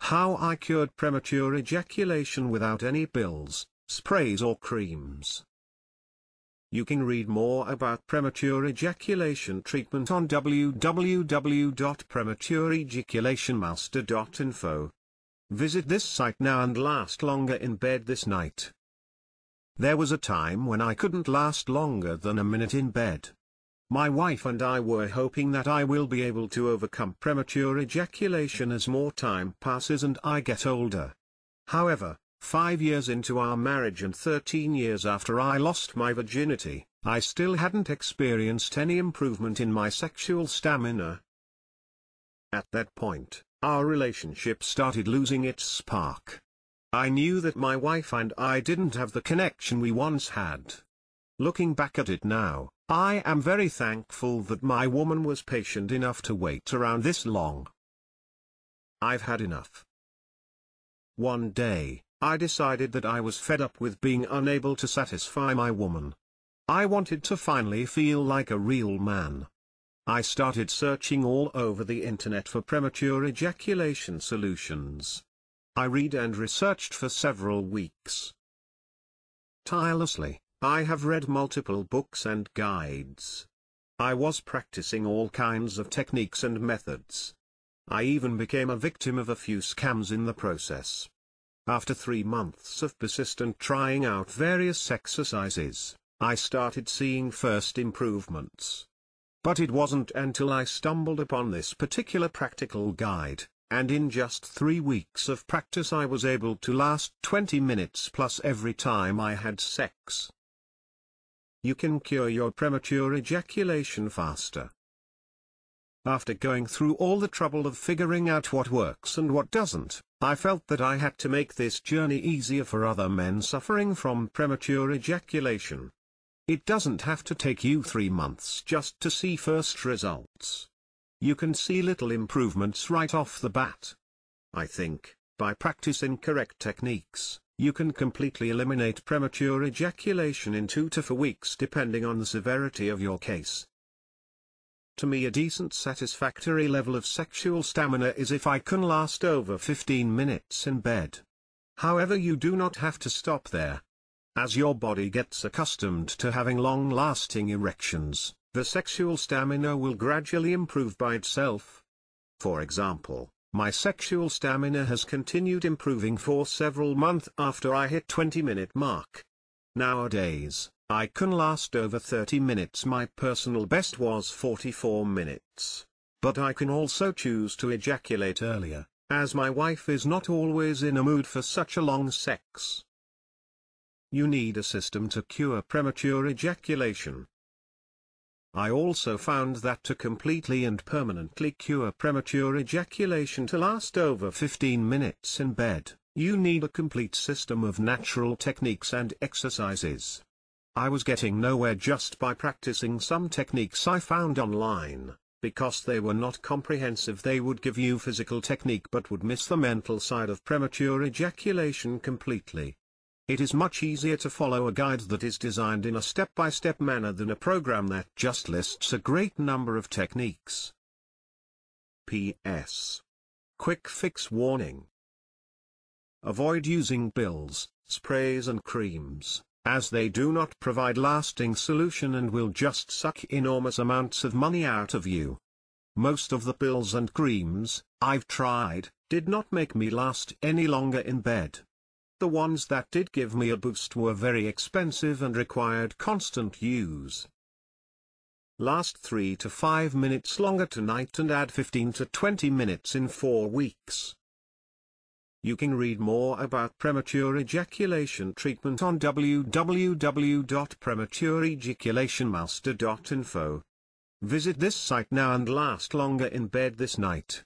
How I cured premature ejaculation without any pills, sprays or creams. You can read more about premature ejaculation treatment on www.prematureejaculationmaster.info. Visit this site now and last longer in bed this night. There was a time when I couldn't last longer than a minute in bed. My wife and I were hoping that I will be able to overcome premature ejaculation as more time passes and I get older. However, 5 years into our marriage and 13 years after I lost my virginity, I still hadn't experienced any improvement in my sexual stamina. At that point, our relationship started losing its spark. I knew that my wife and I didn't have the connection we once had. Looking back at it now, I am very thankful that my woman was patient enough to wait around this long. I've had enough. One day, I decided that I was fed up with being unable to satisfy my woman. I wanted to finally feel like a real man. I started searching all over the internet for premature ejaculation solutions. I read and researched for several weeks. Tirelessly, I have read multiple books and guides. I was practicing all kinds of techniques and methods. I even became a victim of a few scams in the process. After 3 months of persistent trying out various exercises, I started seeing first improvements. But it wasn't until I stumbled upon this particular practical guide, and in just 3 weeks of practice I was able to last 20 minutes plus every time I had sex. You can cure your premature ejaculation faster. After going through all the trouble of figuring out what works and what doesn't, I felt that I had to make this journey easier for other men suffering from premature ejaculation. It doesn't have to take you 3 months just to see first results. You can see little improvements right off the bat. I think, by practicing correct techniques, you can completely eliminate premature ejaculation in 2 to 4 weeks depending on the severity of your case. To me, a decent satisfactory level of sexual stamina is if I can last over 15 minutes in bed. However, you do not have to stop there. As your body gets accustomed to having long-lasting erections, the sexual stamina will gradually improve by itself. For example, my sexual stamina has continued improving for several months after I hit 20-minute mark. Nowadays, I can last over 30 minutes. My personal best was 44 minutes. But I can also choose to ejaculate earlier, as my wife is not always in a mood for such a long sex. You need a system to cure premature ejaculation. I also found that to completely and permanently cure premature ejaculation to last over 15 minutes in bed, you need a complete system of natural techniques and exercises. I was getting nowhere just by practicing some techniques I found online, because they were not comprehensive. They would give you physical technique but would miss the mental side of premature ejaculation completely. It is much easier to follow a guide that is designed in a step-by-step manner than a program that just lists a great number of techniques. P.S. Quick fix warning. Avoid using pills, sprays and creams, as they do not provide lasting solution and will just suck enormous amounts of money out of you. Most of the pills and creams I've tried did not make me last any longer in bed. The ones that did give me a boost were very expensive and required constant use. Last 3 to 5 minutes longer tonight and add 15 to 20 minutes in 4 weeks. You can read more about premature ejaculation treatment on www.prematureejaculationmaster.info. Visit this site now and last longer in bed this night.